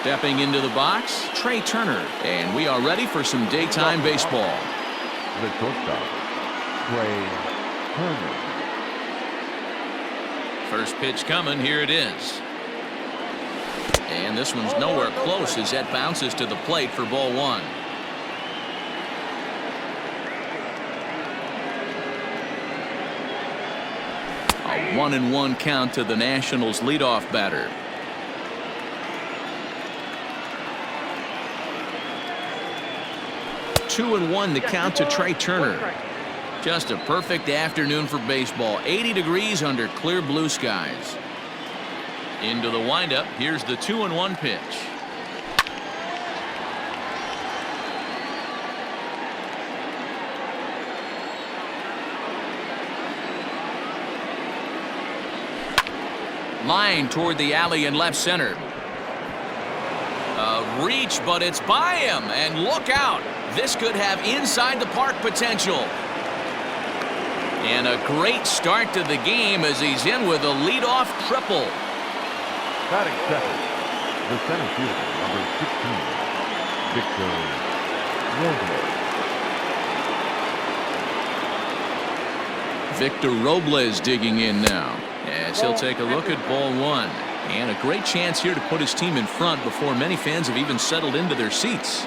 Stepping into the box, Trey Turner. And we are ready for some daytime baseball. The shortstop, Trey Turner. First pitch coming. Here it is. And this one's nowhere close as that bounces to the plate for ball one. A 1-1 count to the Nationals leadoff batter. Two and one to count to Trey Turner. Just a perfect afternoon for baseball. 80 degrees under clear blue skies. Into the windup. Here's the 2-1 pitch. Line toward the alley in left center. A reach, but it's by him. And look out. This could have inside the park potential. And a great start to the game as he's in with a leadoff triple. Batting second, the center fielder, number 16, Victor Robles. Victor Robles digging in now as he'll take a look at ball one. And a great chance here to put his team in front before many fans have even settled into their seats.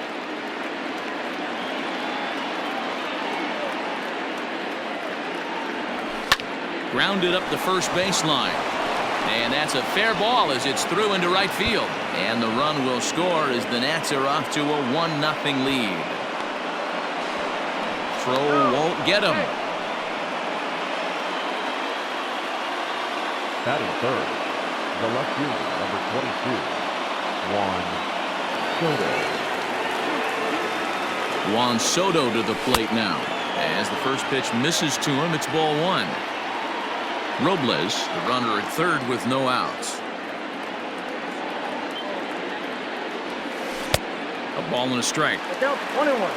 Grounded up the first baseline. And that's a fair ball as it's through into right field. And the run will score as the Nats are off to a 1-0 lead. Throw won't get him. Batting third, the left fielder, number 22, Juan Soto to the plate now. As the first pitch misses to him, it's ball one. Robles, the runner at third with no outs. A ball and a strike. 1-1.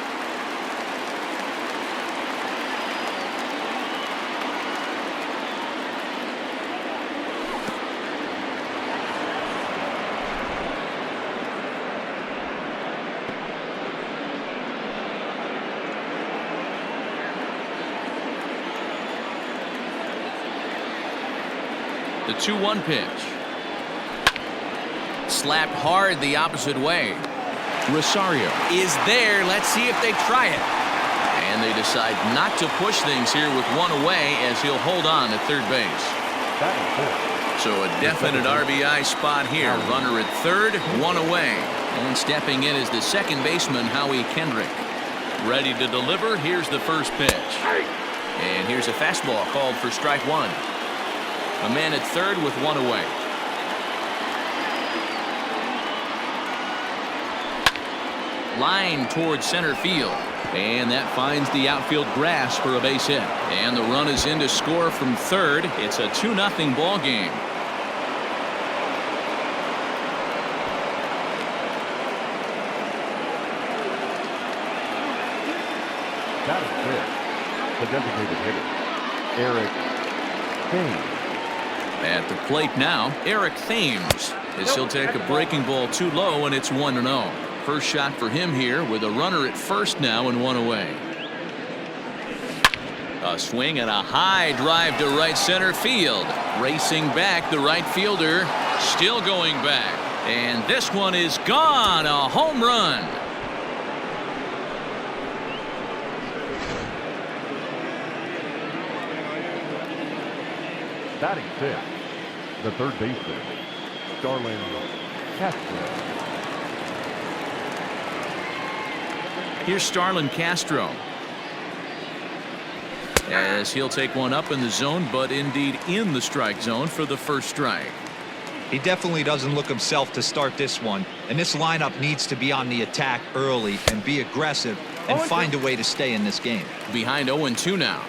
The 2-1 pitch. Slapped hard the opposite way. Rosario is there. Let's see if they try it. And they decide not to push things here with one away as he'll hold on at third base. So a definite RBI spot here. Runner at third, one away. And stepping in is the second baseman, Howie Kendrick. Ready to deliver. Here's the first pitch. And here's a fastball called for strike one. A man at third with one away. Line towards center field. And that finds the outfield grass for a base hit. And the run is in to score from third. It's a 2-0 ball game. batting fifth, the designated hitter, Eric Thames. At the plate now, Eric Thames, as he'll take a breaking ball too low, and it's 1-0. First shot for him here with a runner at first now and one away. A swing and a high drive to right center field. Racing back, the right fielder still going back. And this one is gone. A home run. Batting fifth, the third baseman, Starlin Castro. Here's Starlin Castro, as he'll take one up in the zone, but indeed in the strike zone for the first strike. He definitely doesn't look himself to start this one, and this lineup needs to be on the attack early and be aggressive and find a way to stay in this game. Behind 0-2 now.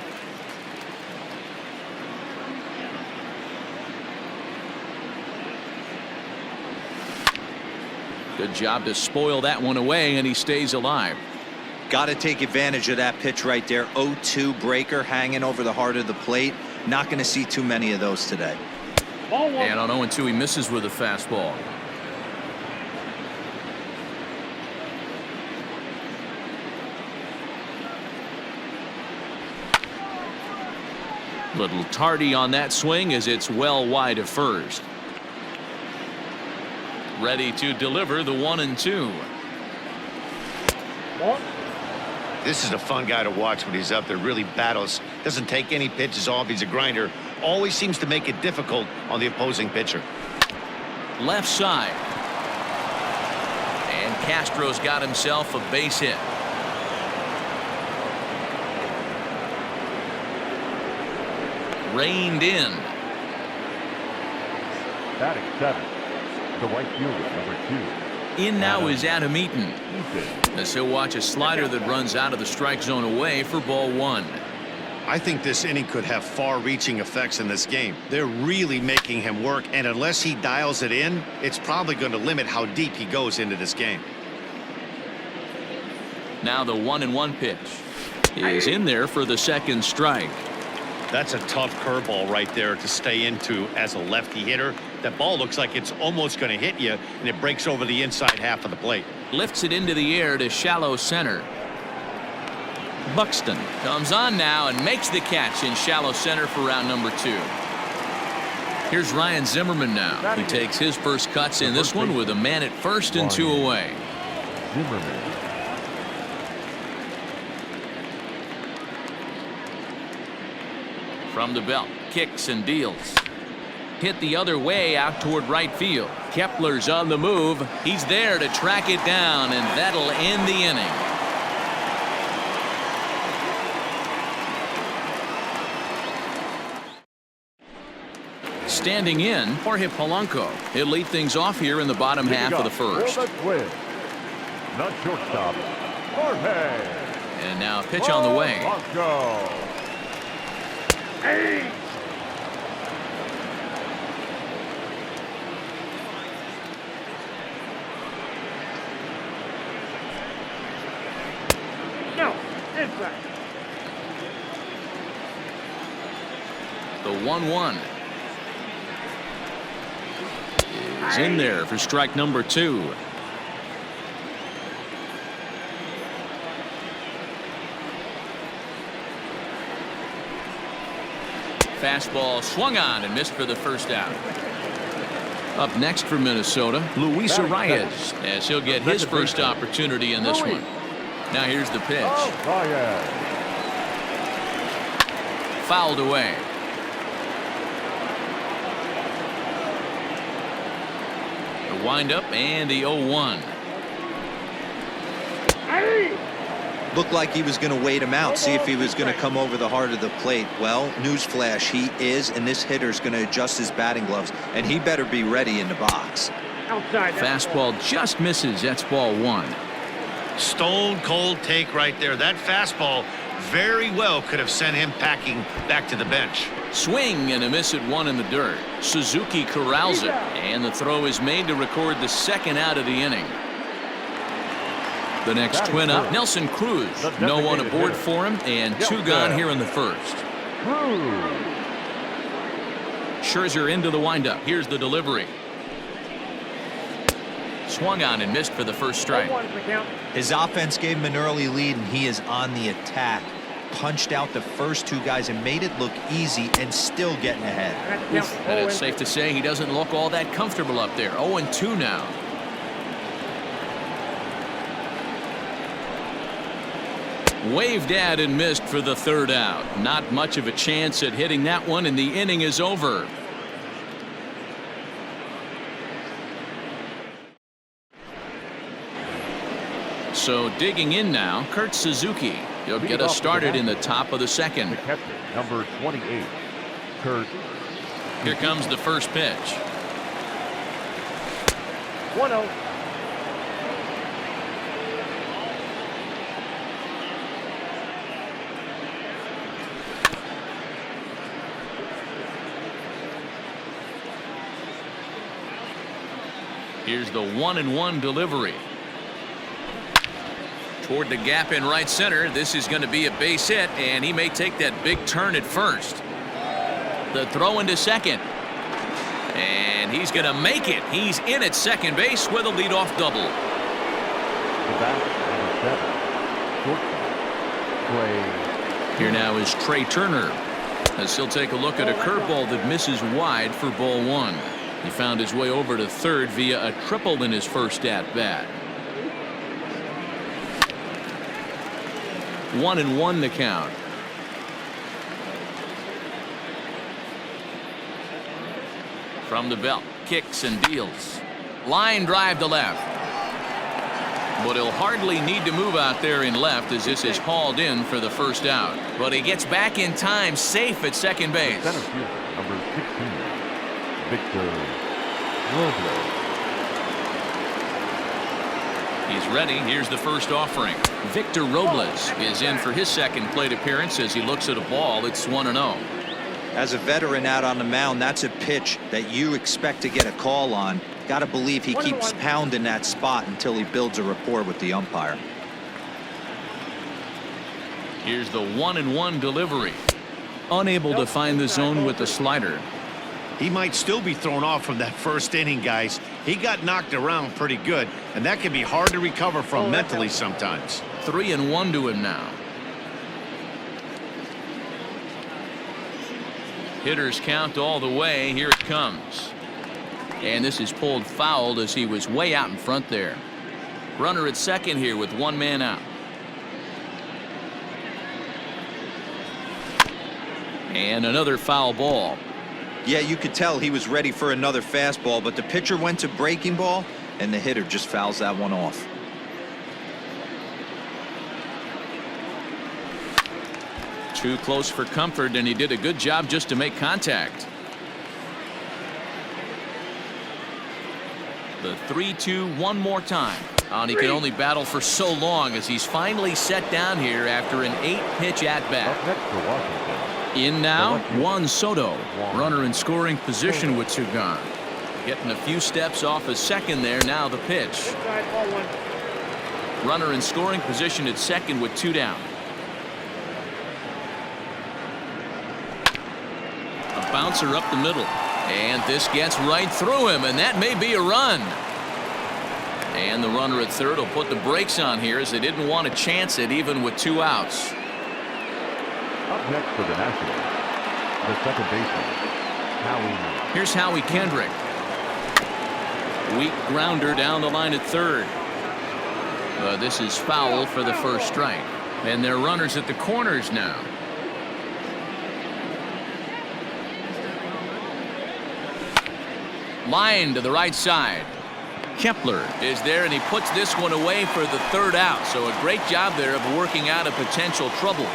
Good job to spoil that one away, and he stays alive. Got to take advantage of that pitch right there. 0-2 breaker hanging over the heart of the plate. Not going to see too many of those today. And on 0-2 he misses with a fastball. Little tardy on that swing as it's well wide of first. Ready to deliver the 1-2. This is a fun guy to watch when he's up there. Really battles. Doesn't take any pitches off. He's a grinder. Always seems to make it difficult on the opposing pitcher. Left side. And Castro's got himself a base hit. Reined in. Batting 7. The right fielder, number 2. In now is Adam Eaton. As he'll watch a slider that runs out of the strike zone away for ball 1. I think this inning could have far-reaching effects in this game. They're really making him work, and unless he dials it in, it's probably going to limit how deep he goes into this game. Now the 1-1 pitch is in there for the second strike. That's a tough curveball right there to stay into as a lefty hitter. That ball looks like it's almost going to hit you, and it breaks over the inside half of the plate. Lifts it into the air to shallow center. Buxton comes on now and makes the catch in shallow center for round number 2. Here's Ryan Zimmerman now. He takes his first cuts in this one with a man at first and 2 away. Zimmerman. From the belt, kicks and deals. Hit the other way out toward right field. Kepler's on the move. He's there to track it down, and that'll end the inning. Standing in, Jorge Polanco. He'll lead things off here in the bottom half of the first. Not shortstop, Jorge. And now a pitch on the way. Polanco. Hey. No, inside. The 1-1 is in there for strike number 2. Fastball swung on and missed for the first out. Up next for Minnesota, Luis Arias, as he'll get his first opportunity in this one. Now here's the pitch. Fouled away. The windup and the 0-1. Looked like he was going to wait him out, see if he was going to come over the heart of the plate. Well, newsflash, he is, and this hitter's going to adjust his batting gloves, and he better be ready in the box. Outside. Fastball just misses. That's ball 1. Stone cold take right there. That fastball very well could have sent him packing back to the bench. Swing and a miss at 1 in the dirt. Suzuki corrals it, and the throw is made to record the second out of the inning. The next twin up, Nelson Cruz. No one aboard for him, and 2 gone here in the first. Scherzer into the windup. Here's the delivery. Swung on and missed for the first strike. His offense gave him an early lead, and he is on the attack. Punched out the first 2 guys and made it look easy, and still getting ahead. And it's safe to say he doesn't look all that comfortable up there. 0-2 now. Waved at and missed for the third out. Not much of a chance at hitting that one, and the inning is over. So digging in now, Kurt Suzuki. He'll get us started in the top of the second. The catcher, number 28, Kurt. Here comes the first pitch. 1-0. Here's the 1-1 delivery. Toward the gap in right center. This is going to be a base hit, and he may take that big turn at first. The throw into second. And he's going to make it. He's in at second base with a leadoff double. The back, number 7, shortstop, Trey. Here now is Trey Turner. As he'll take a look at a curveball that misses wide for ball one. He found his way over to third via a triple in his first at bat. 1-1 the count. From the belt, kicks and deals. Line drive to left. But he'll hardly need to move out there in left as this is hauled in for the first out. But he gets back in time, safe at second base. Center fielder, number 16, Victor Robles. He's ready. Here's the first offering. Victor Robles is in for his second plate appearance as he looks at a ball. It's 1-0. As a veteran out on the mound, that's a pitch that you expect to get a call on. Got to believe he keeps pounding that spot until he builds a rapport with the umpire. Here's the 1-1 delivery. Unable to find the zone with the slider. He might still be thrown off from that first inning, guys. He got knocked around pretty good, and that can be hard to recover from mentally sometimes. 3-1 to him now. Hitters count all the way. Here it comes. And this is pulled foul as he was way out in front there. Runner at second here with one man out. And another foul ball. Yeah, you could tell he was ready for another fastball, but the pitcher went to breaking ball, and the hitter just fouls that one off. Too close for comfort, and he did a good job just to make contact. The 3-2 one more time. And he can only battle for so long as he's finally set down here after an 8-pitch at-bat. Up next for Washington. In now, Juan Soto. Runner in scoring position with two gone. Getting a few steps off his second there. Now the pitch. Runner in scoring position at second with two down. A bouncer up the middle. And this gets right through him, and that may be a run. And the runner at third will put the brakes on here as they didn't want to chance it even with two outs. Up next for the Nationals, the second baseman, Howie. Here's Howie Kendrick. Weak grounder down the line at third. This is foul for the first strike. And they're runners at the corners now. Line to the right side. Kepler is there, and he puts this one away for the third out. So a great job there of working out a potential trouble.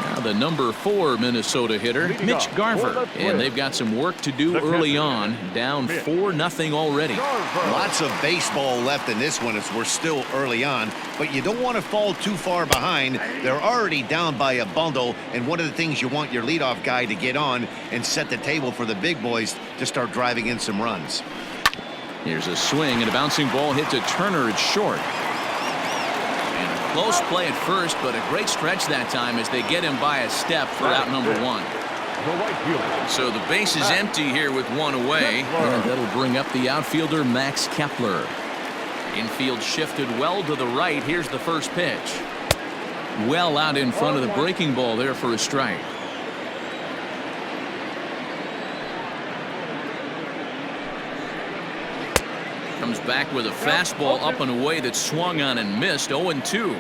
Now the number 4 Minnesota hitter, Mitch Garver. And they've got some work to do early on. Down 4-0 already. Lots of baseball left in this one as we're still early on, but you don't want to fall too far behind. They're already down by a bundle, and one of the things you want your leadoff guy to get on and set the table for the big boys to start driving in some runs. Here's a swing, and a bouncing ball hit to Turner at short. And a close play at first, but a great stretch that time as they get him by a step for out number 1. So the base is empty here with one away, and that'll bring up the outfielder Max Kepler. Infield shifted well to the right. Here's the first pitch. Well out in front of the breaking ball there for a strike. Comes back with a fastball up and away that swung on and missed. 0-2.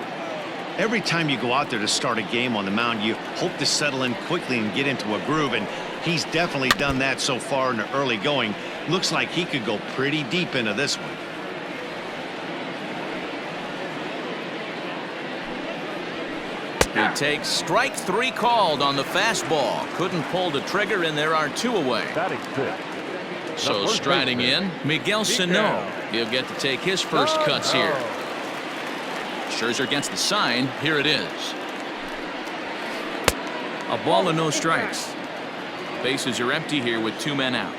Every time you go out there to start a game on the mound, you hope to settle in quickly and get into a groove, and he's definitely done that so far in the early going. Looks like he could go pretty deep into this one. He takes strike 3 called on the fastball. Couldn't pull the trigger, and there are 2 away. So striding in, Miguel Sano. He'll get to take his first cuts here. Scherzer gets the sign. Here it is. A ball and no strikes. Bases are empty here with 2 men out.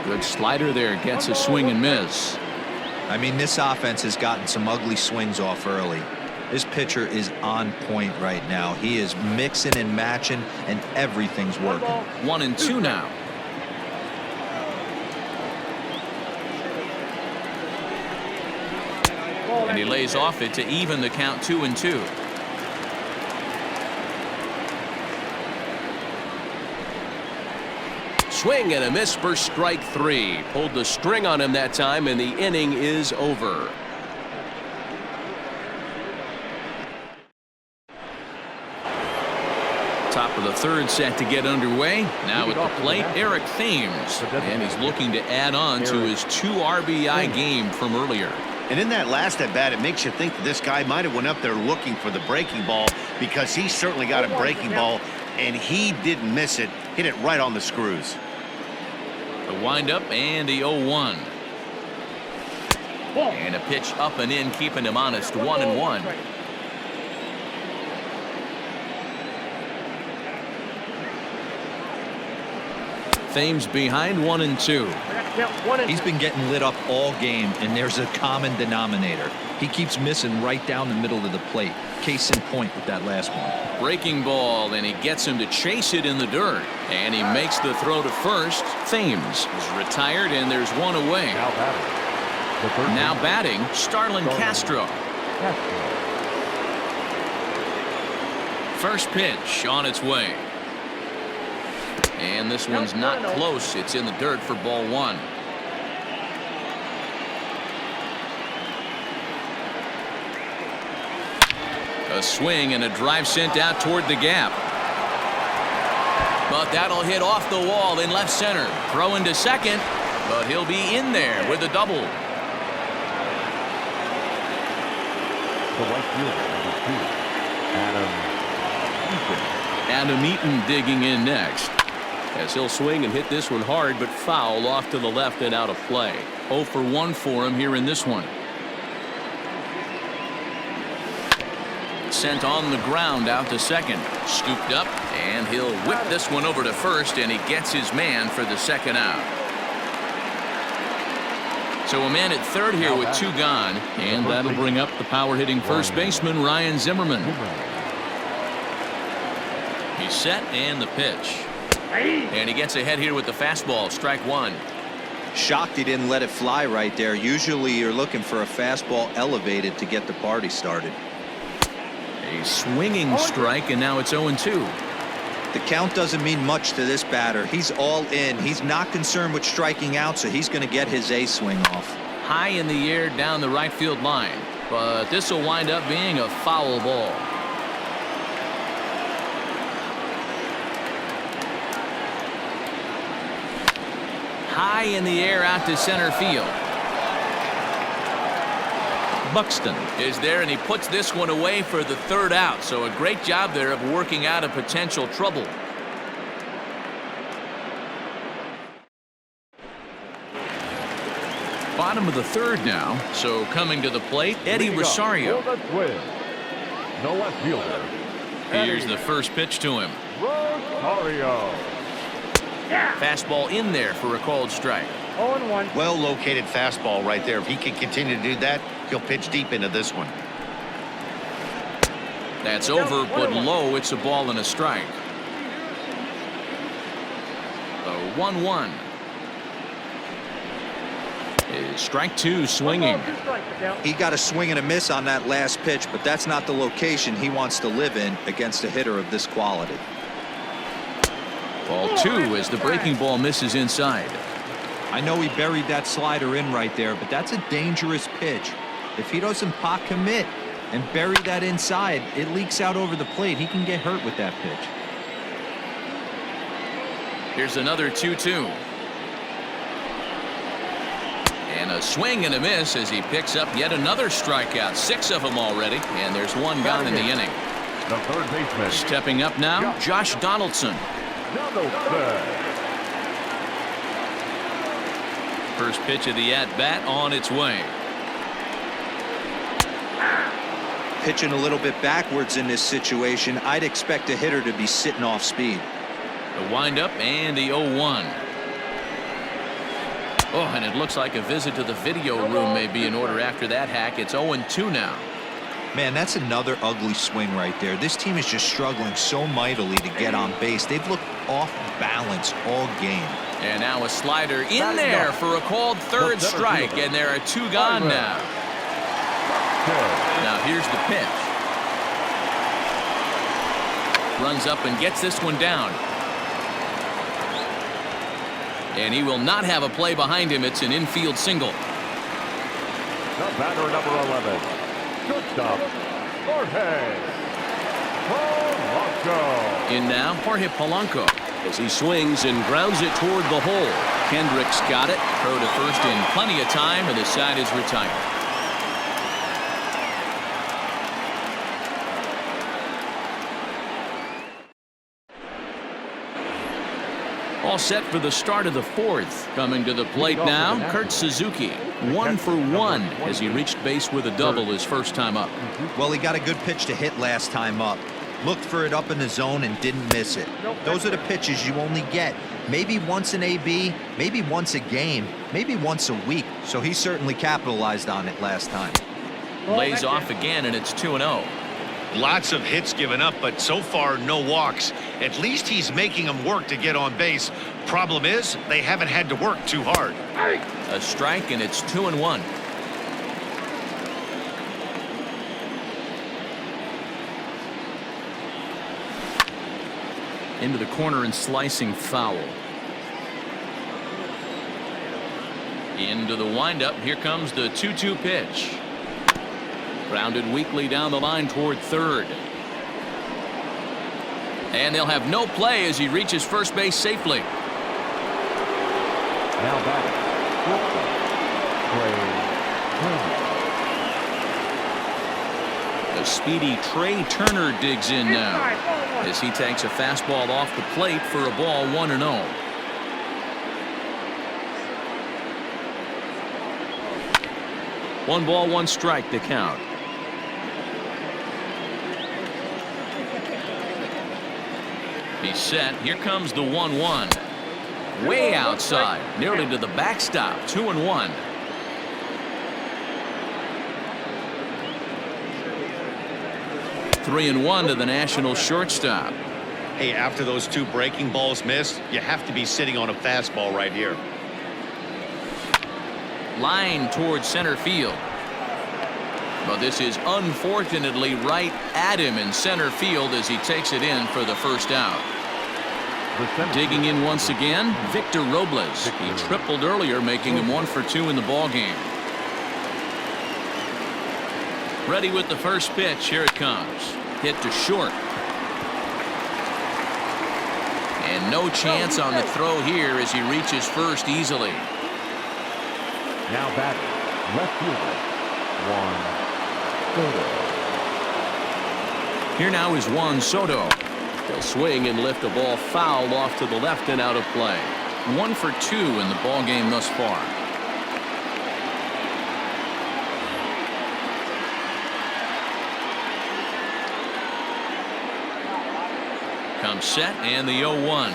Good slider there. Gets a swing and miss. I mean, this offense has gotten some ugly swings off early. This pitcher is on point right now. He is mixing and matching, and everything's working. 1-2 now. And he lays off it to even the count 2-2. Swing and a miss for strike 3. Pulled the string on him that time, and the inning is over. Top of the third set to get underway. Now at the plate, Eric Thames. And he's looking to add on to his 2 RBI game from earlier. And in that last at bat, it makes you think that this guy might have went up there looking for the breaking ball, because he certainly got a breaking ball, and he didn't miss it. Hit it right on the screws. The windup and the 0-1. And a pitch up and in, keeping him honest, 1-1. Thames behind 1-2. He's been getting lit up all game, and there's a common denominator. He keeps missing right down the middle of the plate. Case in point with that last one. Breaking ball, and he gets him to chase it in the dirt. And he makes the throw to first. Thames is retired, and there's one away. Now batting, Starlin Castro. First pitch on its way. And this one's not close. It's in the dirt for ball 1. A swing and a drive sent out toward the gap. But that'll hit off the wall in left center. Throw into second, but he'll be in there with a double. The right fielder, number 2, Adam Eaton digging in next. As he'll swing and hit this one hard, but foul off to the left and out of play. 0 for 1 for him here in this one. Sent on the ground out to second. Scooped up, and he'll whip this one over to first, and he gets his man for the second out. So a man at third here with 2 gone, and that'll bring up the power-hitting first baseman, Ryan Zimmerman. He's set, and the pitch. And he gets ahead here with the fastball, strike 1. Shocked he didn't let it fly right there. Usually you're looking for a fastball elevated to get the party started. A swinging strike, and now it's 0-2. The count doesn't mean much to this batter. He's all in. He's not concerned with striking out, so he's going to get his A swing off. High in the air down the right field line, but this will wind up being a foul ball. High in the air out to center field. Buxton is there, and he puts this one away for the third out. So a great job there of working out a potential trouble. Bottom of the third now. So coming to the plate, Eddie Rosario. No left fielder. Here's the first pitch to him. Rosario. Fastball in there for a called strike. 0-1. Well located fastball right there. If he can continue to do that, he'll pitch deep into this one. That's over, but low. It's a ball and a strike. The 1-1. Is strike 2 swinging. He got a swing and a miss on that last pitch, but that's not the location he wants to live in against a hitter of this quality. Ball 2 as the breaking ball misses inside. I know he buried that slider in right there, but that's a dangerous pitch. If he doesn't pot commit and bury that inside, it leaks out over the plate. He can get hurt with that pitch. Here's another 2-2. And a swing and a miss as he picks up yet another strikeout. 6 of them already, and there's 1 gone in the inning. The third baseman. Stepping up now, Josh Donaldson. First pitch of the at-bat on its way. Pitching a little bit backwards in this situation, I'd expect a hitter to be sitting off speed. The windup and the 0-1. Oh, and it looks like a visit to the video room may be in order after that hack. It's 0-2 now. Man, that's another ugly swing right there. This team is just struggling so mightily to get on base. They've looked off balance all game. And now a slider in there for a called third strike, and there are 2 gone now. Here's the pitch. Runs up and gets this one down. And he will not have a play behind him. It's an infield single. The batter, number 11. Shortstop, Jorge Polanco. In now, Jorge Polanco. As he swings and grounds it toward the hole. Kendrick's got it. Throw to first in plenty of time, and the side is retired. All set for the start of the fourth. Coming to the plate now, Kurt Suzuki. 1 for 1 as he reached base with a double his first time up. Well, he got a good pitch to hit last time up. Looked for it up in the zone and didn't miss it. Those are the pitches you only get maybe once in AB, maybe once a game, maybe once a week. So he certainly capitalized on it last time. Lays off again, and it's 2-0. Lots of hits given up, but so far no walks. At least he's making them work to get on base. Problem is, they haven't had to work too hard. A strike, and it's 2-1. Into the corner and slicing foul. Into the windup. Here comes the 2-2 pitch. Grounded weakly down the line toward third. And they'll have no play as he reaches first base safely. Now batting, The speedy Trey Turner digs in now as he takes a fastball off the plate for a ball 1-0. One ball, one strike to count. He's set. Here comes the 1-1. Way outside, nearly to the backstop. 2-1. Three and 1 to the National shortstop. Hey, after those two breaking balls missed, you have to be sitting on a fastball right here. Line towards center field. But this is unfortunately right at him in center field as he takes it in for the first out. Digging in once again, Victor Robles. He tripled earlier, making him 1 for 2 in the ballgame. Ready with the first pitch. Here it comes. Hit to short. And no chance on the throw here as he reaches first easily. Now batting, left fielder, Juan Soto. Here now is Juan Soto. He'll swing and lift a ball foul off to the left and out of play. 1 for 2 in the ballgame thus far. Comes set and the 0-1.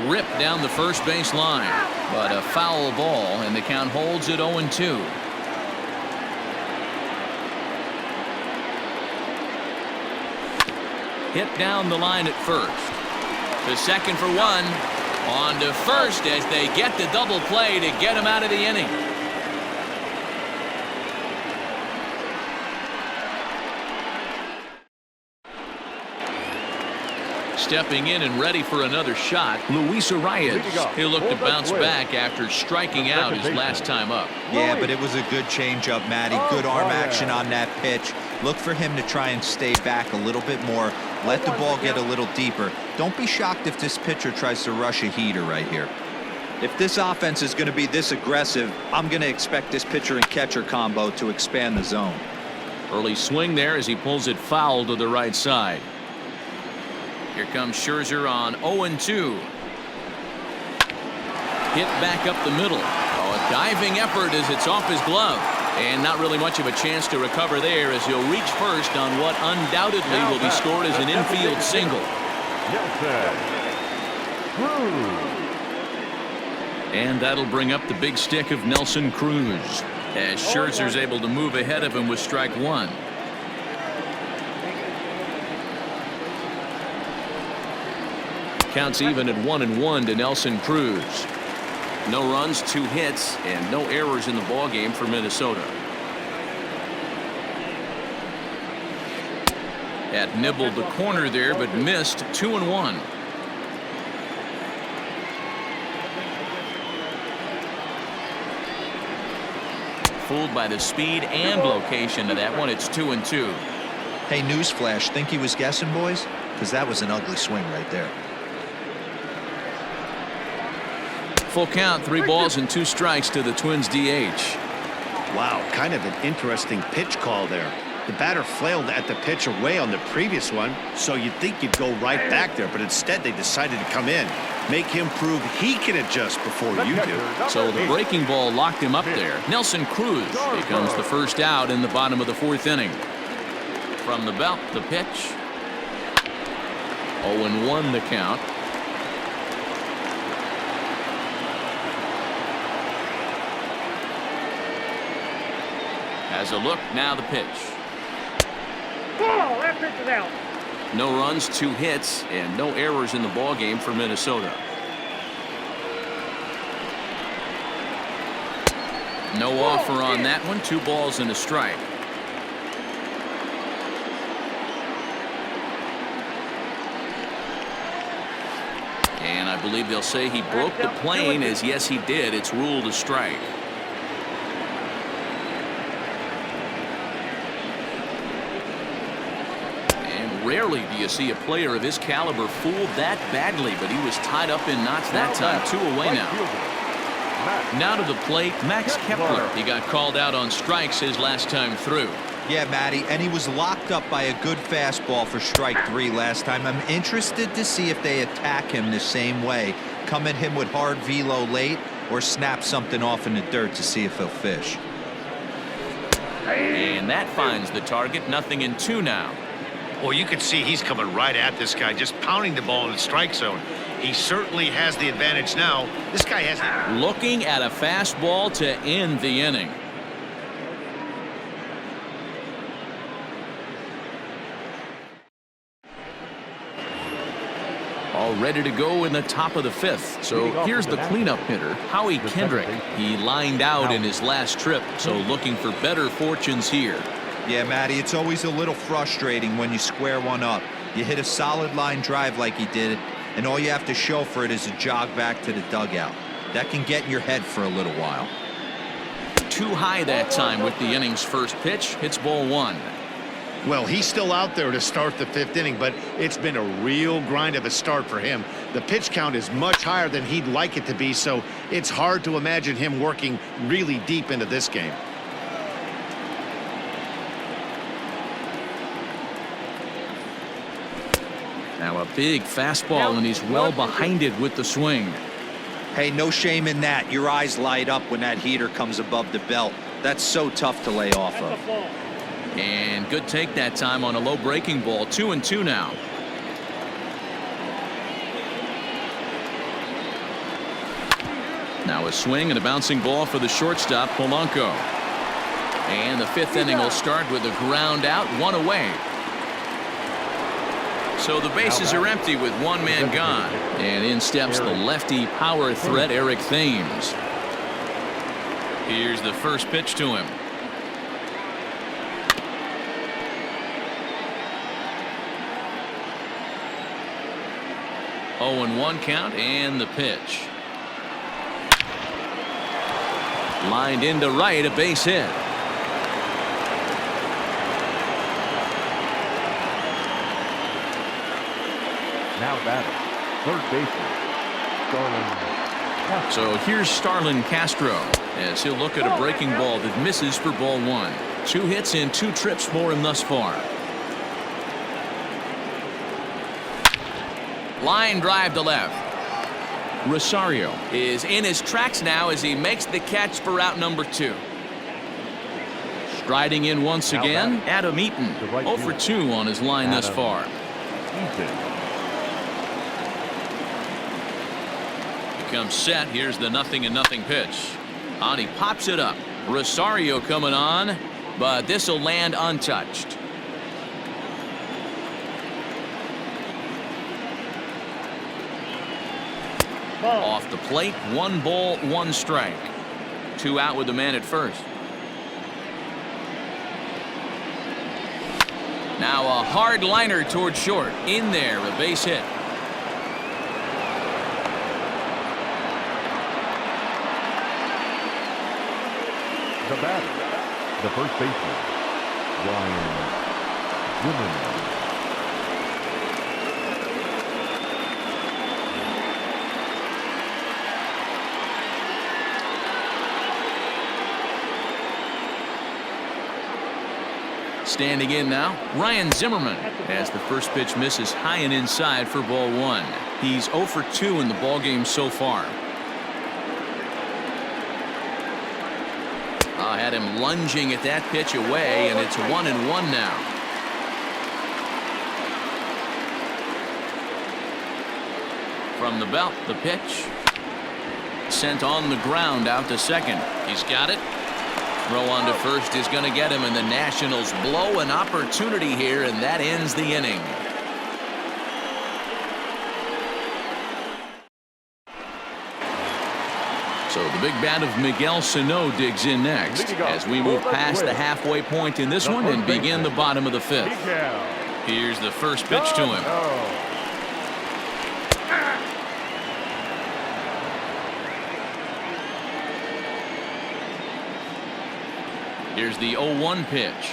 Ripped down the first base line, but a foul ball, and the count holds at 0-2. Hit down the line at first. To second for 1. On to first as they get the double play to get him out of the inning. Stepping in and ready for another shot, Luis Arias. He'll look to bounce back after striking out his last time up. Yeah, but it was a good changeup, Matty. Good arm action on that pitch. Look for him to try and stay back a little bit more. Let the ball get a little deeper. Don't be shocked if this pitcher tries to rush a heater right here. If this offense is going to be this aggressive, I'm going to expect this pitcher and catcher combo to expand the zone. Early swing there as he pulls it foul to the right side. Here comes Scherzer on 0-2. Hit back up the middle. Oh, a diving effort as it's off his glove. And not really much of a chance to recover there as he'll reach first on what undoubtedly will be scored as an infield single. And that'll bring up the big stick of Nelson Cruz as Scherzer's able to move ahead of him with strike 1. Counts even at 1-1 to Nelson Cruz. No runs, 2 hits, and no errors in the ballgame for Minnesota. Had nibbled the corner there, but missed. 2-1. Fooled by the speed and location of that one. It's 2-2. Hey, newsflash, think he was guessing, boys? Because that was an ugly swing right there. Full count, 3 balls and 2 strikes to the Twins DH. Wow, kind of an interesting pitch call there. The batter flailed at the pitch away on the previous one, so you'd think you'd go right back there, but instead they decided to come in, make him prove he can adjust before you do. So the breaking ball locked him up there. Nelson Cruz becomes the first out in the bottom of the 4th inning. From the belt, the pitch. 0-1 the count. Has a look, now the pitch. Ball, that pitch is out. No runs, 2 hits, and no errors in the ballgame for Minnesota. No offer on that one. 2 balls and a strike. And I believe they'll say he broke the plane, as yes he did. It's ruled a strike. Rarely do you see a player of his caliber fooled that badly, but he was tied up in knots that time. 2 away now. Now to the plate, Max Kepler. He got called out on strikes his last time through. Yeah, Matty, and he was locked up by a good fastball for strike 3 last time. I'm interested to see if they attack him the same way. Come at him with hard velo late or snap something off in the dirt to see if he'll fish. And that finds the target. 0-2 now. Well, you can see he's coming right at this guy, just pounding the ball in the strike zone. He certainly has the advantage now. This guy has it. Looking at a fastball to end the inning. All ready to go in the top of the 5th. So here's the cleanup hitter, Howie Kendrick. He lined out in his last trip, so looking for better fortunes here. Yeah, Matty, it's always a little frustrating when you square one up. You hit a solid line drive like he did, and all you have to show for it is a jog back to the dugout. That can get in your head for a little while. Too high that time with the inning's first pitch. Hits ball 1. Well, he's still out there to start the 5th inning, but it's been a real grind of a start for him. The pitch count is much higher than he'd like it to be, so it's hard to imagine him working really deep into this game. Now a big fastball, and he's well behind it with the swing. Hey, no shame in that. Your eyes light up when that heater comes above the belt. That's so tough to lay off of. And good take that time on a low breaking ball. 2-2 now. Now a swing and a bouncing ball for the shortstop, Polanco. And the 5th inning will start with a ground out, 1 away. So the bases are empty with 1 man gone. And in steps the lefty power threat, Eric Thames. Here's the first pitch to him. Oh, and 1 count, and the pitch. Lined into right, a base hit. Now batting, third baseman, Starlin. So here's Starlin Castro as he'll look at a breaking ball that misses for ball 1. 2 hits and 2 trips for him thus far. Line drive to left. Rosario is in his tracks now as he makes the catch for out number 2. Striding in once again, Adam Eaton. 0 for 2 on his line thus far. Becomes set. Here's the 0-0 pitch. And he pops it up. Rosario coming on, but this will land untouched. Ball. Off the plate, 1 ball, 1 strike. 2 out with the man at first. Now a hard liner toward short. In there, a base hit. The batter, the first baseman, Ryan Zimmerman. Standing in now, Ryan Zimmerman, as the first pitch misses high and inside for ball 1. He's 0 for 2 in the ballgame so far. Had him lunging at that pitch away, and it's 1-1 now. From the belt, the pitch. Sent on the ground out to second. He's got it. Throw on to first is going to get him, and the Nationals blow an opportunity here, and that ends the inning. So the big bat of Miguel Sano digs in next as we move past the halfway point in this one and begin the bottom of the 5th. Here's the first pitch to him. Here's the 0-1 pitch.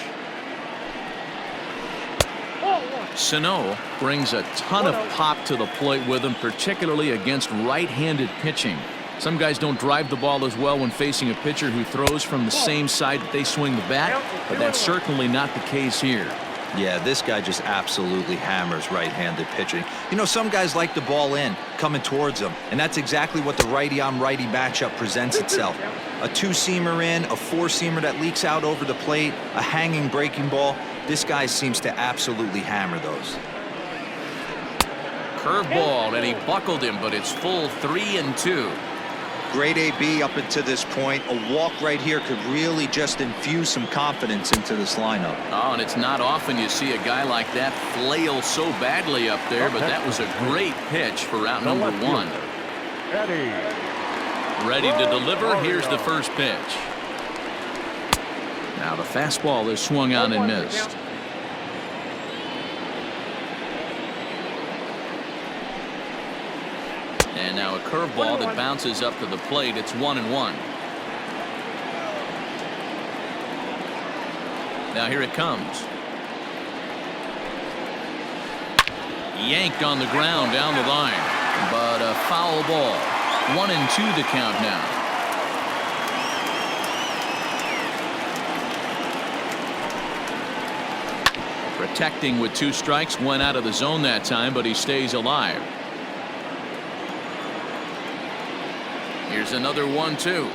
Sano brings a ton of pop to the plate with him, particularly against right-handed pitching. Some guys don't drive the ball as well when facing a pitcher who throws from the same side that they swing the bat, but that's certainly not the case here. Yeah, this guy just absolutely hammers right-handed pitching. You know, some guys like the ball in, coming towards them, and that's exactly what the righty-on-righty matchup presents itself. A 2-seamer in, a 4-seamer that leaks out over the plate, a hanging breaking ball. This guy seems to absolutely hammer those. Curveball, and he buckled him, but it's full 3-2. Great AB up until this point. A walk right here could really just infuse some confidence into this lineup. Oh, and it's not often you see a guy like that flail so badly up there, but that was a great pitch for out number 1. Ready to deliver. Here's the first pitch. Now the fastball is swung on and missed. And now a curveball that bounces up to the plate. It's 1-1. Now here it comes. Yanked on the ground down the line, but a foul ball. 1-2 the count now. Protecting with 2 strikes, went out of the zone that time, but he stays alive. Here's another 1-2.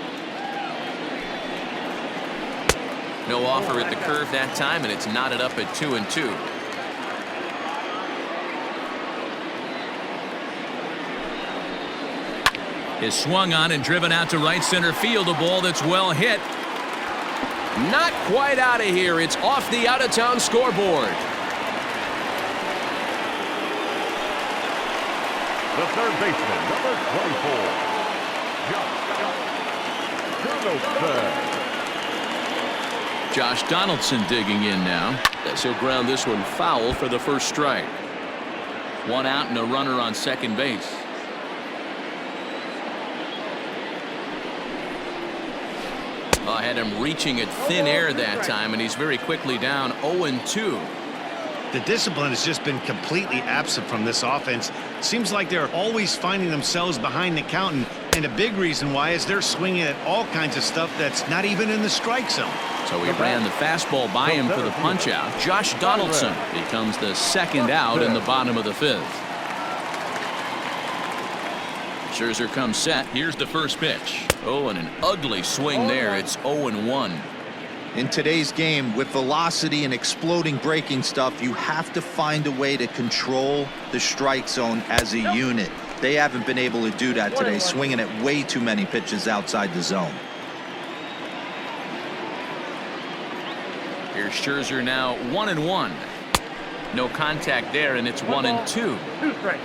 No offer at the curve that time, and it's knotted up at 2-2. Is swung on and driven out to right center field. A ball that's well hit. Not quite out of here. It's off the out-of-town scoreboard. The third baseman, number 24. Josh Donaldson digging in now. As he'll ground this one foul for the first strike. 1 out and a runner on second base. I had him reaching at thin air that time, and he's very quickly down 0-2. The discipline has just been completely absent from this offense. Seems like they're always finding themselves behind the count, and a big reason why is they're swinging at all kinds of stuff that's not even in the strike zone. So he ran the fastball by him for the punch out. Josh Donaldson becomes the second out in the bottom of the 5th. Scherzer comes set. Here's the first pitch. Oh, and an ugly swing there. It's 0-1. In today's game, with velocity and exploding breaking stuff, you have to find a way to control the strike zone as a unit. They haven't been able to do that today, swinging at way too many pitches outside the zone. Here's Scherzer now 1-1. No contact there, and it's 1-2. 2 strikes.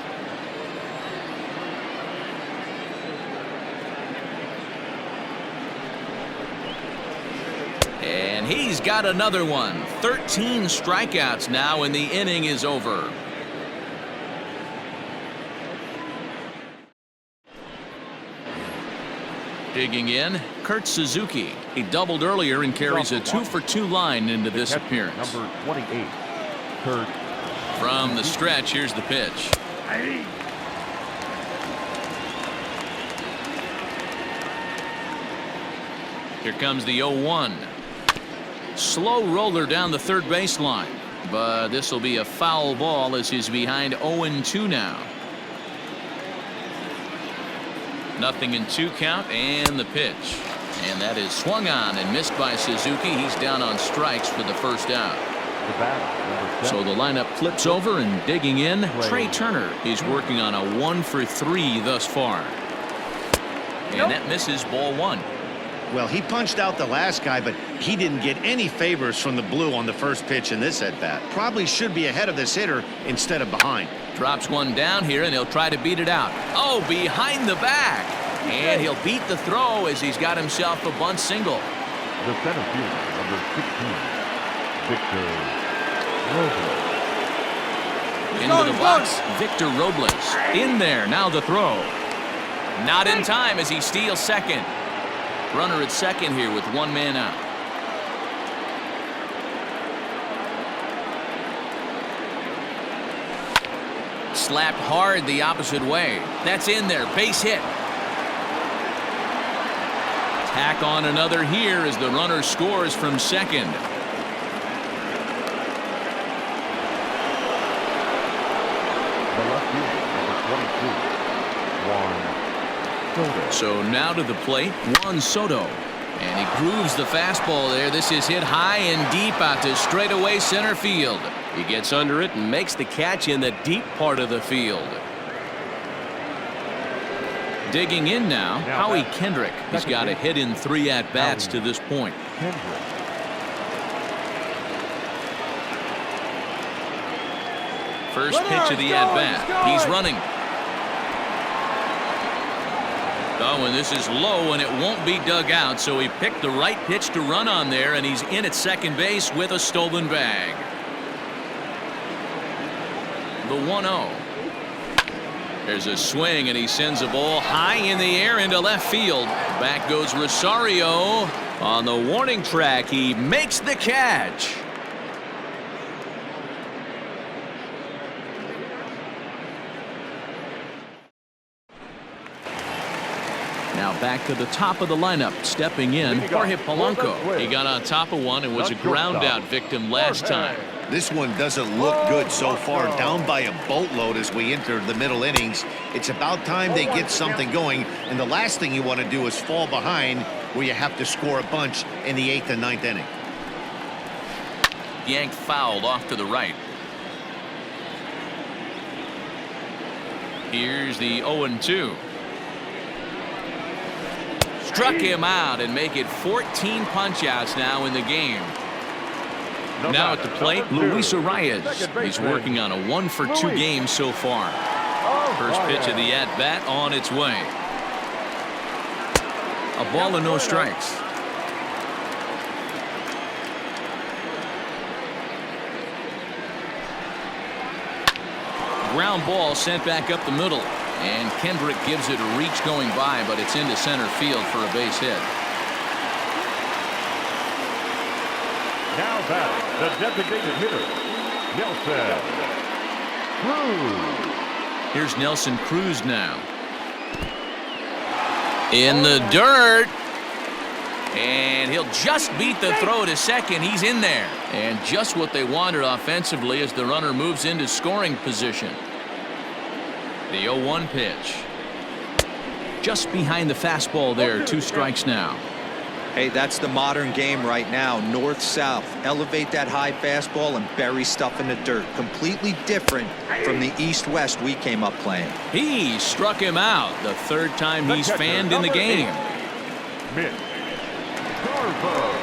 And he's got another one. 13 strikeouts now, and the inning is over. Digging in, Kurt Suzuki. He doubled earlier and carries a 2-for-2 line into this appearance. Number 28, Kurt. From the stretch, here's the pitch. Here comes the 0-1. Slow roller down the third baseline, but this will be a foul ball as he's behind 0-2 now. Nothing in 2 count, and the pitch. And that is swung on and missed by Suzuki. He's down on strikes for the first out. So the lineup flips over, and digging in, Trey Turner. He's working on a 1-for-3 thus far. And that misses, ball 1. Well, he punched out the last guy, but he didn't get any favors from the blue on the first pitch in this at-bat. Probably should be ahead of this hitter instead of behind. Drops one down here, and he'll try to beat it out. Oh, behind the back. And he'll beat the throw as he's got himself a bunt single. The center fielder, number 16, Victor Robles. Into the box, Victor Robles. In there, now the throw. Not in time as he steals second. Runner at second here with 1 man out. Slapped hard the opposite way. That's in there. Base hit. Tack on another here as the runner scores from second. The left fielder, number 22, Juan Soto. So now to the plate, Juan Soto. And he grooves the fastball there. This is hit high and deep out to straightaway center field. He gets under it and makes the catch in the deep part of the field. Digging in now, Howie Kendrick. He's got a hit in 3 at-bats to this point. First pitch of the at-bat. He's running. Oh, and this is low, and it won't be dug out, so he picked the right pitch to run on there, and he's in at second base with a stolen bag. The 1-0. There's a swing, and he sends a ball high in the air into left field. Back goes Rosario. On the warning track, he makes the catch. Now back to the top of the lineup. Stepping in, Jorge Polanco. He got on top of one and was a ground out victim last time. This one doesn't look good so far. Down by a boatload as we enter the middle innings. It's about time they get something going, and the last thing you want to do is fall behind where you have to score a bunch in the 8th and 9th inning. Yanked fouled off to the right. Here's the 0-2. Struck him out and make it 14 punch-outs now in the game. Now at the plate, Luis Arias. He's working on a 1-for-2 game so far. First pitch of the at-bat on its way. A ball and no strikes. Ground ball sent back up the middle. And Kendrick gives it a reach going by, but it's into center field for a base hit. Now back, the designated hitter, Nelson Cruz. Here's Nelson Cruz now. In the dirt. And he'll just beat the throw to second. He's in there. And just what they wanted offensively as the runner moves into scoring position. The 0-1 pitch. Just behind the fastball there. 2 strikes now. Hey, that's the modern game right now. North-south. Elevate that high fastball and bury stuff in the dirt. Completely different from the east-west we came up playing. He struck him out. The 3rd time he's fanned in the game. Mitch Garver.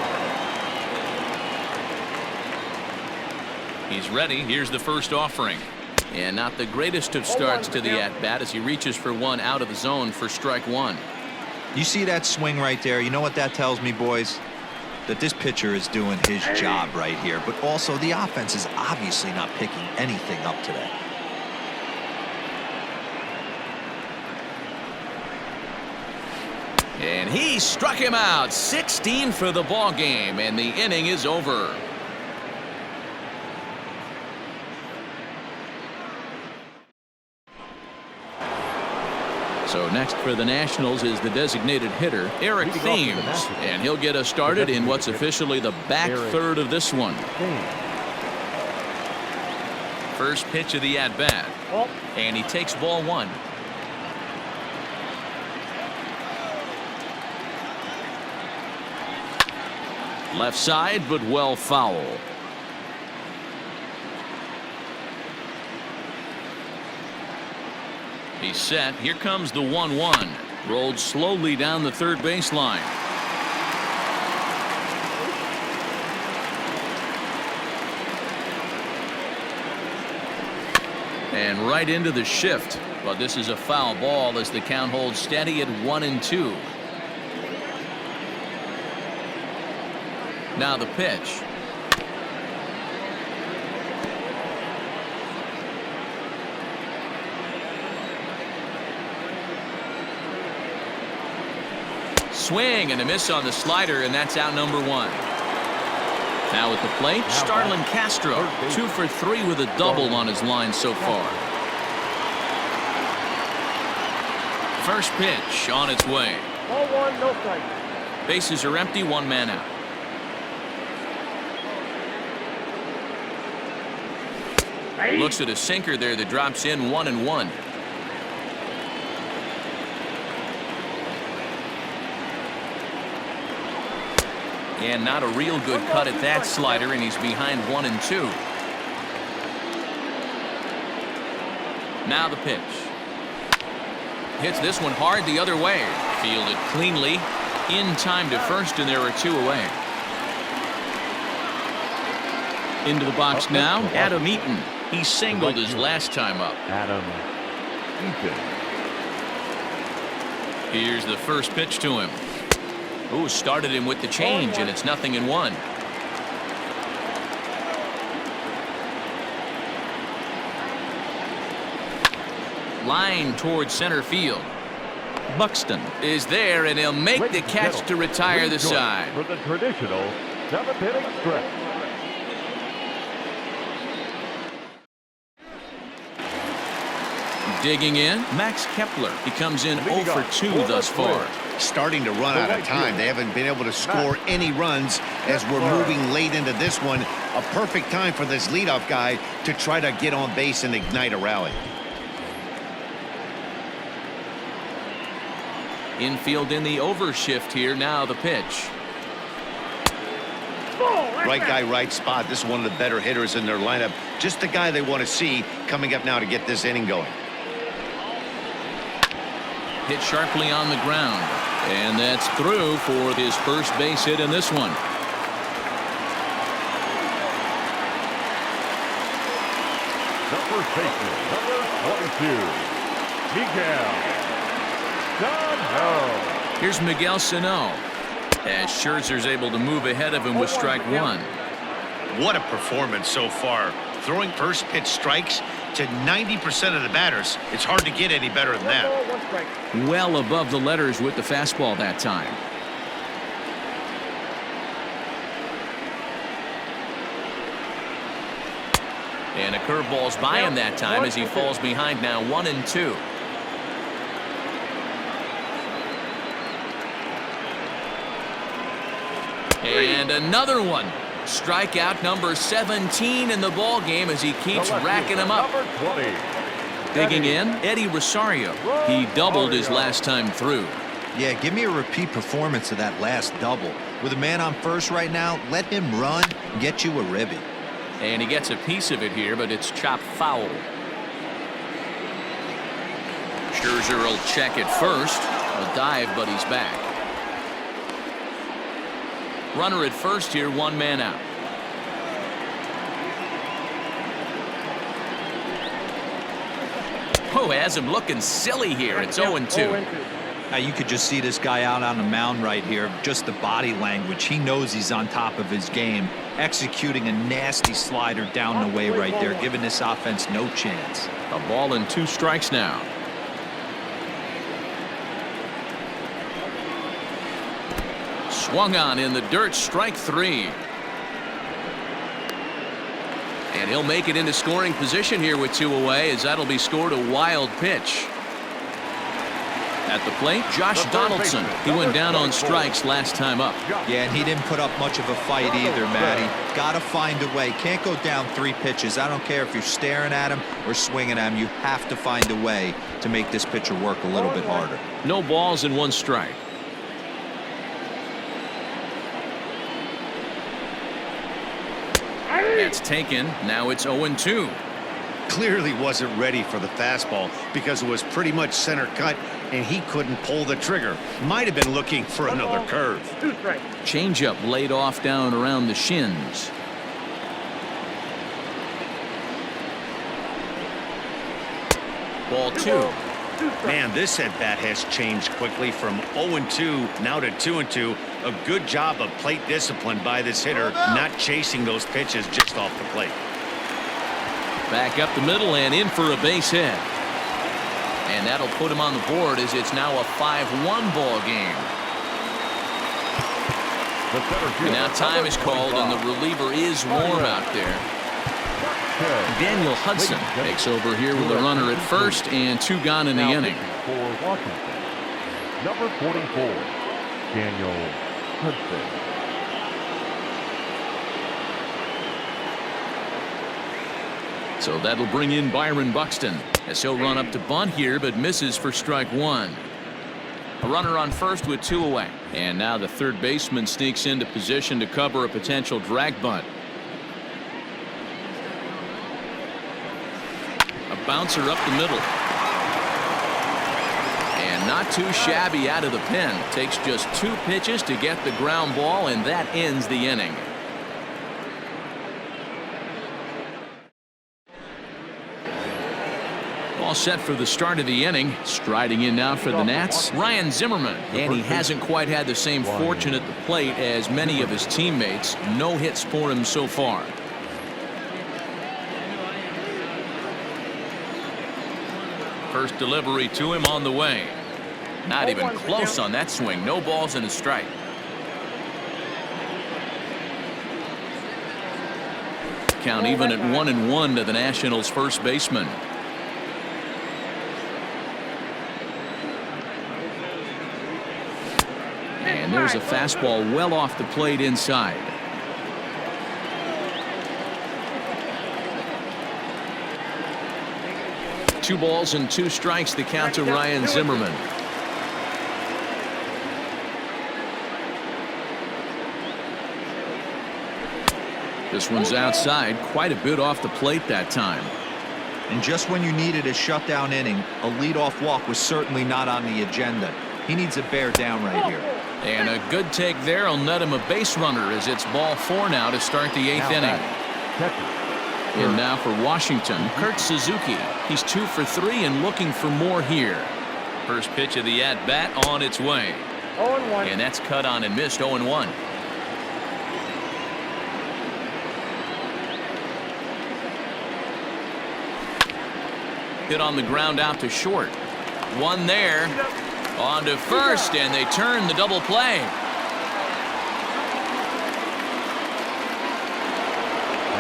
He's ready. Here's the first offering. And not the greatest of starts to the at-bat as he reaches for one out of the zone for strike 1. You see that swing right there? You know what that tells me, boys? that this pitcher is doing his job right here, but also the offense is obviously not picking anything up today. And he struck him out. 16 for the ball game, and the inning is over. So next for the Nationals is the designated hitter, Eric Thames, and he'll get us started in what's officially the back third of this one. First pitch of the at-bat, and he takes ball one. Left side, but well foul. He's set. Here comes the 1-1. Rolled slowly down the third baseline. And right into the shift. But this is a foul ball as the count holds steady at 1-2. Now the pitch. Swing and a miss on the slider, and that's out number one. Now at the plate, Starlin Castro, 2 for 3 with a double on his line so far. First pitch on its way. Ball one, no strike. Bases are empty, 1 man out. Looks at a sinker there that drops in 1-1. And not a real good cut at that slider, and he's behind 1-2. Now the pitch. Hits this one hard the other way. Fielded cleanly. In time to first, and there are 2 away. Into the box now, Adam Eaton. He singled his last time up. Adam Eaton. Here's the first pitch to him. Ooh, started him with the change, and it's 0-1. Line towards center field. Buxton is there, and he'll make the catch to retire the side. For the traditional 7th inning stretch. Digging in, Max Kepler. He comes in 0 for 2 thus far. Starting to run out of time. They haven't been able to score any runs as we're moving late into this one. A perfect time for this leadoff guy to try to get on base and ignite a rally. Infield in the overshift here. Now the pitch. Right guy, right spot. This is one of the better hitters in their lineup. Just the guy they want to see coming up now to get this inning going. Hit sharply on the ground, and that's through for his first base hit in this one. Number baseman, number 22, Miguel Sano. Here's Miguel Sano, as Scherzer's able to move ahead of him with strike 1. What a performance so far. Throwing first pitch strikes to 90% of the batters. It's hard to get any better than that. Well above the letters with the fastball that time. And a curveball's by him that time as he falls behind now 1-2. And another one. Strikeout number 17 in the ball game as he keeps racking them up. Number 20. Digging in, Eddie Rosario. He doubled his last time through. Yeah, give me a repeat performance of that last double. With a man on first right now, let him run, get you a ribby. And he gets a piece of it here, but it's chopped foul. Scherzer will check it first. A dive, but he's back. Runner at first here, 1 man out. Oh, has him looking silly here. It's 0-2. You could just see this guy out on the mound right here. Just the body language. He knows he's on top of his game. Executing a nasty slider down the way right there, giving this offense no chance. A ball and 2 strikes now. Swung on in the dirt, strike 3. And he'll make it into scoring position here with 2 away, as that'll be scored a wild pitch. At the plate, Josh Donaldson. He went down on strikes last time up. Yeah, and he didn't put up much of a fight either, Matty. Got to find a way. Can't go down 3 pitches. I don't care if you're staring at him or swinging at him. You have to find a way to make this pitcher work a little bit harder. No balls and 1 strike. It's taken. Now it's 0-2. Clearly wasn't ready for the fastball because it was pretty much center cut and he couldn't pull the trigger. Might have been looking for another curve. 2 strikes. Changeup laid off down around the shins. Ball 2. Man, this at bat has changed quickly from 0-2 now to 2-2. A good job of plate discipline by this hitter, not chasing those pitches just off the plate. Back up the middle and in for a base hit. And that'll put him on the board as it's now a 5-1 ball game. And now time is called and the reliever is warm out there. Daniel Hudson takes over here with a runner at first and 2 gone in the inning. For Washington, number 44, Daniel Hudson. So that'll bring in Byron Buxton as he'll run up to bunt here, but misses for strike 1. A runner on first with 2 away. And now the third baseman sneaks into position to cover a potential drag bunt. A bouncer up the middle. And not too shabby out of the pen. Takes just 2 pitches to get the ground ball, and that ends the inning. All set for the start of the inning. Striding in now for the Nats, Ryan Zimmerman. And he hasn't quite had the same fortune at the plate as many of his teammates. No hits for him so far. First delivery to him on the way. Not even close on that swing. No balls and a strike. Count even at 1-1 to the Nationals' first baseman. And there's a fastball well off the plate inside. Two balls and 2 strikes, the count to Ryan Zimmerman. This one's outside, quite a bit off the plate that time. And just when you needed a shutdown inning, a leadoff walk was certainly not on the agenda. He needs a bear down right here. And a good take there will net him a base runner as it's ball 4 now to start the 8th inning. And now for Washington, Kurt Suzuki. He's 2 for 3 and looking for more here. First pitch of the at-bat on its way. 0-1. And that's cut on and missed. 0-1. Hit on the ground out to short. One there. On to first, and they turn the double play.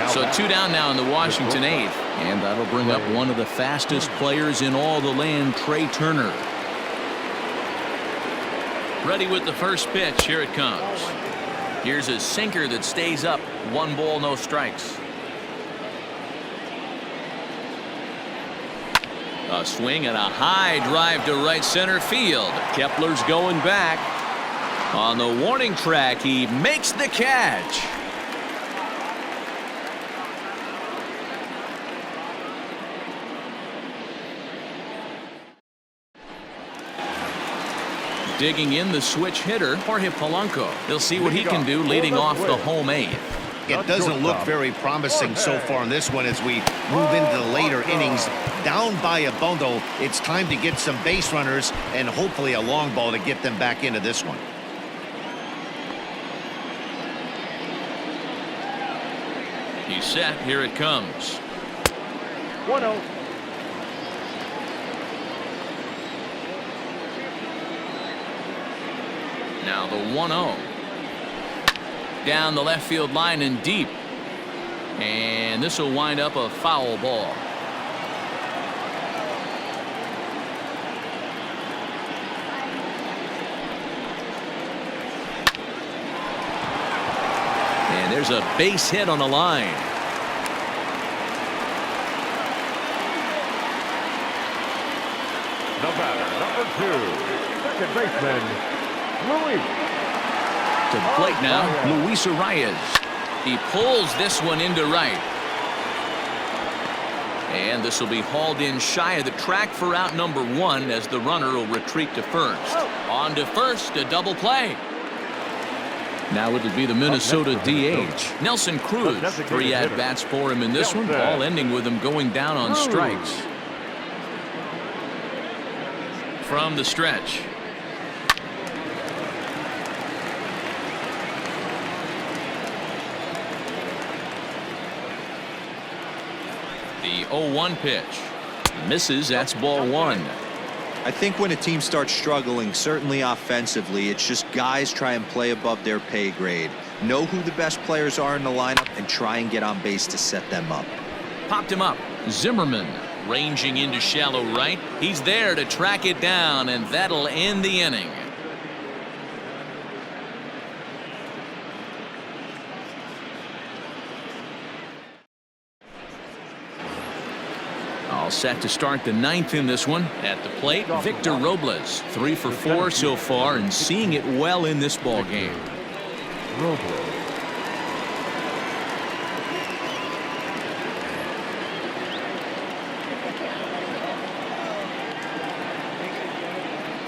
So 2 down now in the Washington 8th. And that'll bring up one of the fastest players in all the land, Trey Turner. Ready with the first pitch. Here it comes. Here's a sinker that stays up. 1 ball, no strikes. A swing and a high drive to right center field. Kepler's going back. On the warning track, he makes the catch. Digging in the switch hitter, Jorge Polanco. He'll see what he can do leading off the home 8th. it doesn't look very promising so far in this one as we move into the later innings. Down by a bundle, it's time to get some base runners and hopefully a long ball to get them back into this one. He's set. Here it comes. 1-0. Now the 1-0. Down the left field line and deep. And this will wind up a foul ball. And there's a base hit on the line. The batter, number 2, second baseman, Luis. To the plate now, Luis Arias. He pulls this one into right. And this will be hauled in shy of the track for out number 1 as the runner will retreat to first. On to first, a double play. Now it'll be the Minnesota DH, Nelson Cruz. 3 at-bats for him in this one, all ending with him going down on strikes. From the stretch. The 0-1 pitch. Misses, that's ball 1. I think when a team starts struggling, certainly offensively, it's just guys try and play above their pay grade. Know who the best players are in the lineup and try and get on base to set them up. Popped him up. Zimmerman ranging into shallow right. He's there to track it down, and that'll end the inning. All set to start the 9th in this one. At the plate, Victor Robles. 3 for 4 so far and seeing it well in this ball game. Robles.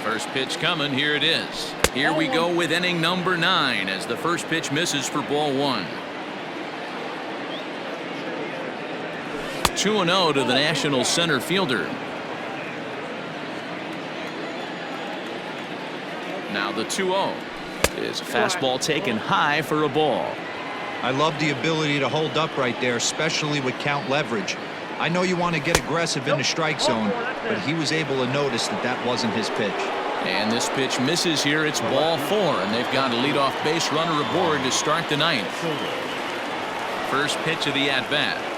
First pitch coming. Here it is. Here we go with inning number 9 as the first pitch misses for ball 1. 2-0 to the National center fielder. Now the 2-0 is a fastball taken high for a ball. I love the ability to hold up right there, especially with count leverage. I know you want to get aggressive in the strike zone, but he was able to notice that that wasn't his pitch. And this pitch misses here. It's ball 4, and they've got a leadoff base runner aboard to start the 9th. First pitch of the at-bat.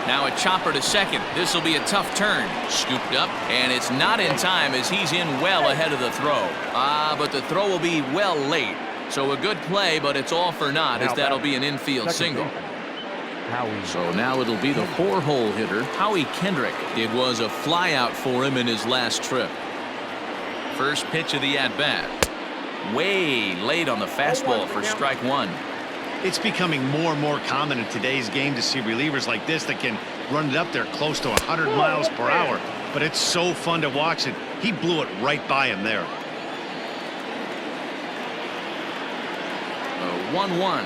Now a chopper to second. This will be a tough turn. Scooped up, and it's not in time as he's in well ahead of the throw. But the throw will be well late. So a good play, but it's all for naught as that'll be an infield single. So now it'll be the 4-hole hitter, Howie Kendrick. It was a flyout for him in his last trip. First pitch of the at-bat. Way late on the fastball for strike 1. It's becoming more and more common in today's game to see relievers like this that can run it up there close to 100 miles per hour. But it's so fun to watch it. He blew it right by him there. 1-1.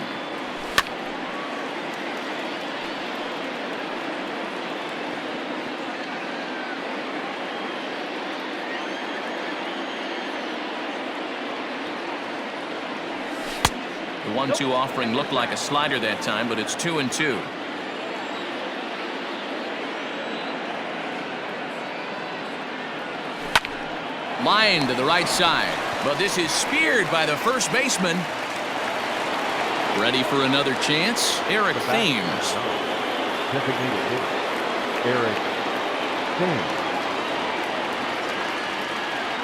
The 1-2 offering looked like a slider that time, but it's 2-2. Line to the right side, but this is speared by the first baseman. Ready for another chance? Eric Thames. Eric Thames.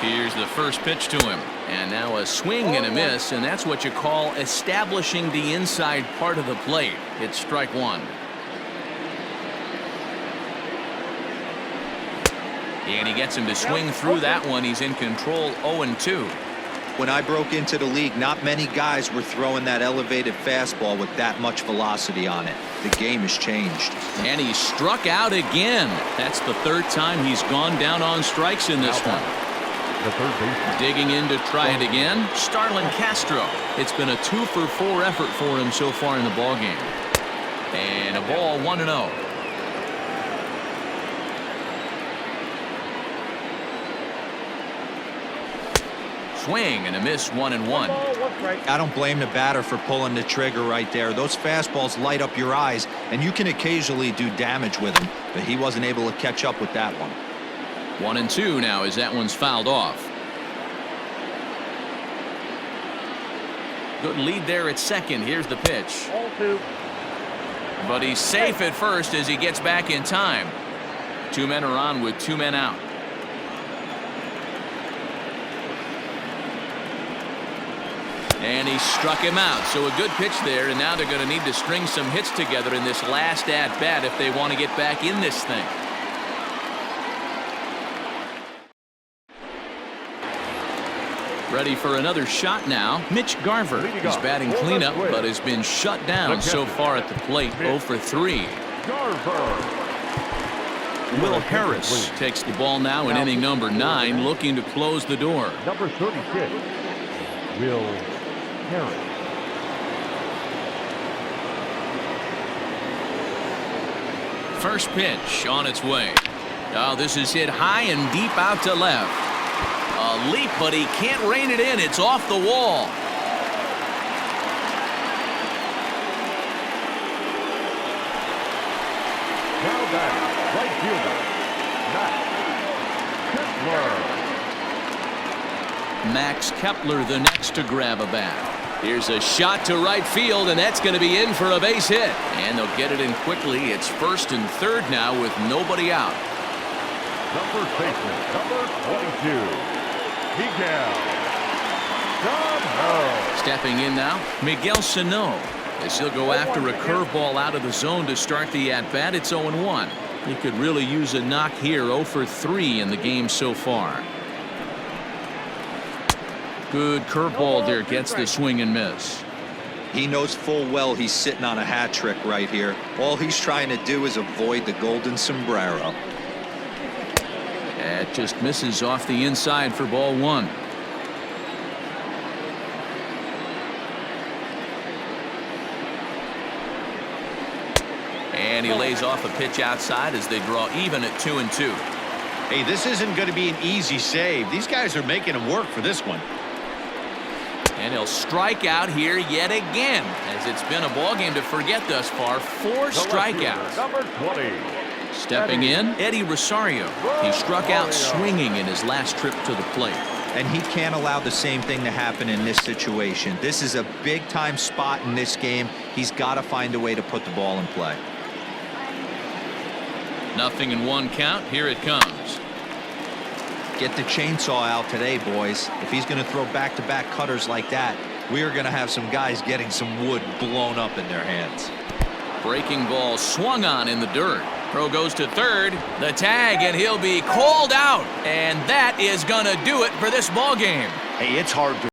Here's the first pitch to him. And now a swing and a miss, and that's what you call establishing the inside part of the plate. It's strike 1. And he gets him to swing through that one. He's in control. 0-2. When I broke into the league, not many guys were throwing that elevated fastball with that much velocity on it. The game has changed. And he struck out again. That's the 3rd time he's gone down on strikes in this one. the third baseman. Digging in to try it again, Starlin Castro. It's been a 2-for-4 effort for him so far in the ballgame. And a ball, 1-0. Swing and a miss, 1-1. I don't blame the batter for pulling the trigger right there. Those fastballs light up your eyes, and you can occasionally do damage with them, but he wasn't able to catch up with that one. 1-2 now as that one's fouled off. Good lead there at second. Here's the pitch. Ball 2. But he's safe at first as he gets back in time. 2 men are on with 2 men out. And he struck him out. So a good pitch there, and now they're going to need to string some hits together in this last at-bat if they want to get back in this thing. Ready for another shot now. Mitch Garver. He's batting cleanup, but has been shut down so far at the plate. 0 for 3. Garver. Will Harris takes the ball now in inning number 9, looking to close the door. Number 36. Will Harris. First pitch on its way. Oh, this is hit high and deep out to left. A leap, but he can't rein it in. It's off the wall. Now back, right fielder, Max Kepler. Max Kepler the next to grab a bat. Here's a shot to right field, and that's going to be in for a base hit. And they'll get it in quickly. It's first and third now with nobody out. Number baseman, number 22, Miguel Sano. Stepping in now, Miguel Sano. As he'll go after a curveball out of the zone to start the at-bat. It's 0-1. He could really use a knock here. 0 for 3 in the game so far. Good curveball there, gets the swing and miss. He knows full well he's sitting on a hat trick right here. All he's trying to do is avoid the golden sombrero. It just misses off the inside for ball 1. And he lays off a pitch outside as they draw even at 2-2. Hey, this isn't going to be an easy save. These guys are making him work for this one. And he'll strike out here yet again, as it's been a ball game to forget thus far. 4 strikeouts. Number 20. Stepping in, Eddie Rosario. He struck out swinging in his last trip to the plate. And he can't allow the same thing to happen in this situation. This is a big-time spot in this game. He's got to find a way to put the ball in play. 0-1 count. Here it comes. Get the chainsaw out today, boys. If he's going to throw back-to-back cutters like that, we are going to have some guys getting some wood blown up in their hands. Breaking ball swung on in the dirt. Throw goes to third. The tag, and he'll be called out. And that is going to do it for this ball game. Hey, it's hard to